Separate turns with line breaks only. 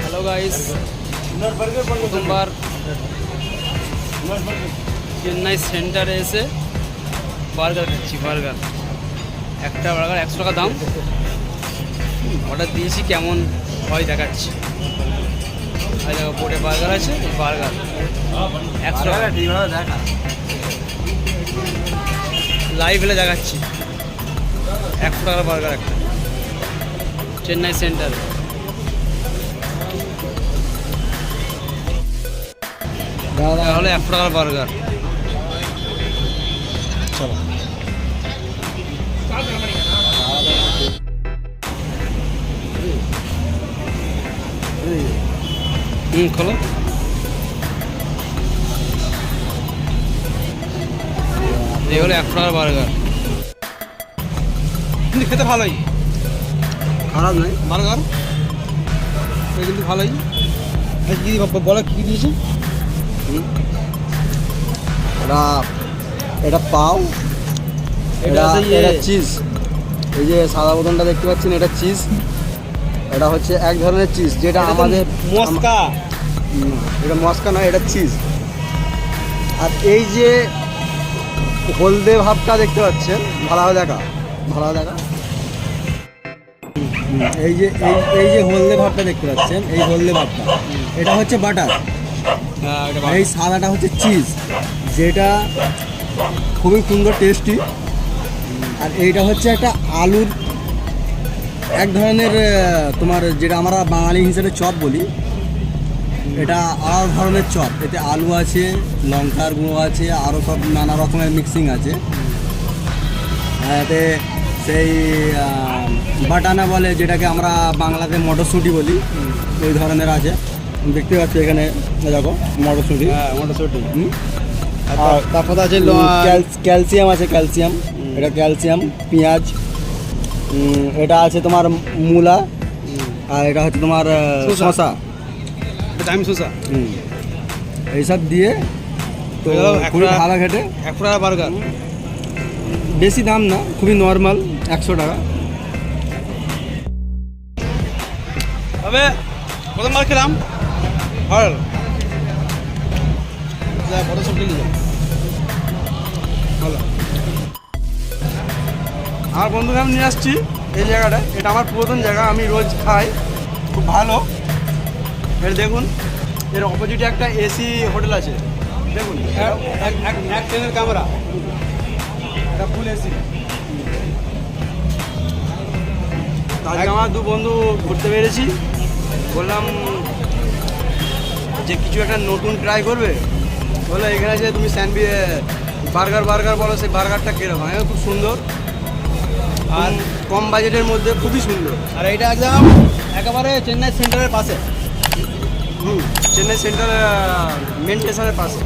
Hello guys, প্রথমবার চেন্নাই সেন্টারে এসে বার্গার খাচ্ছি। বার্গার একটা বার্গার 100 টাকা দাম। অর্ডার দিয়েছি, কেমন হয় দেখাচ্ছি। আর দেখো বোর্ডে বার্গার আছে, বার্গার 100 টাকা দেখা লাইভ এলে দেখাচ্ছি। 100 টাকার বার্গার একটা চেন্নাই সেন্টারে। হলো 100 টাকার বার্গার। চলো খোলো। এই হলো 100 টাকার বার্গার, কিন্তু খেতে ভালোই, খারাপ নয় বার্গার, কিন্তু ভালোই। কি বলো কী দিয়েছে?
এটা পাও, এটা চিজ। এই যে সাদা বোতলটা দেখতে পাচ্ছেন, এটা চিজ। এটা হচ্ছে এক ধরনের চিজ, যেটা আমাদের
মস্কা।
এটা মস্কা নয়, এটা চিজ। আর এই যে হলদে ভাবটা দেখতে পাচ্ছেন, ভালো দেখা। এই যে এই যে হলদে ভাবটা দেখতে পাচ্ছেন, এই হলদে ভাবটা এটা হচ্ছে বাটার। এই সাদাটা হচ্ছে চিজ, যেটা খুবই সুন্দর টেস্টি। আর এইটা হচ্ছে একটা আলুর এক ধরনের, তোমার যেটা আমরা বাঙালি হিসেবে চপ বলি, এটা আলাদা ধরনের চপ। এতে আলু আছে, লঙ্কার গুঁড়ো আছে, আরও সব নানা রকমের মিক্সিং আছে। এতে সেই বাটানা বলে, যেটাকে আমরা বাংলাতে মটরশুঁটি বলি, ওই ধরনের আছে। দেখতে পাচ্ছ এখানে, দেখো মটরশুঁটি।
তারপর আছে
ক্যালসিয়াম আছে, ক্যালসিয়াম। এটা ক্যালসিয়াম। পেঁয়াজ, এটা আছে তোমার মূলা, আর এটা হচ্ছে তোমার শসা,
শসা।
এইসব দিয়ে তো খুবই ভালো খেতে।
100 টাকা বার্গার,
বেশি দাম না, খুবই নর্মাল, 100 টাকা।
তবে প্রথমবার খেলাম, ভালো বড় সব নিয়ে যাও, ভালো। আমার বন্ধুকে আমি নিয়ে আসছি এই জায়গাটা। এটা আমার পুরাতন জায়গা, আমি রোজ খাই, খুব ভালো। এর দেখুন, এর অপোজিটে একটা এসি হোটেল আছে, দেখুন এক ট্রেনের ক্যামেরা, এটা ফুল এসি। আজকে আমার দু বন্ধু ঘুরতে পেরেছি, বললাম যে কিছু একটা নতুন ট্রাই করবে। বলে এখানে যে তুমি স্যান্ডউইচ বার্গার বলো, সেই বার্গারটা কীরকম? খুব সুন্দর আর কম বাজেটের মধ্যে খুবই সুন্দর। আর এইটা একদম একেবারে চেন্নাই সেন্টারের পাশে। চেন্নাই সেন্টার মেন স্টেশনের পাশে।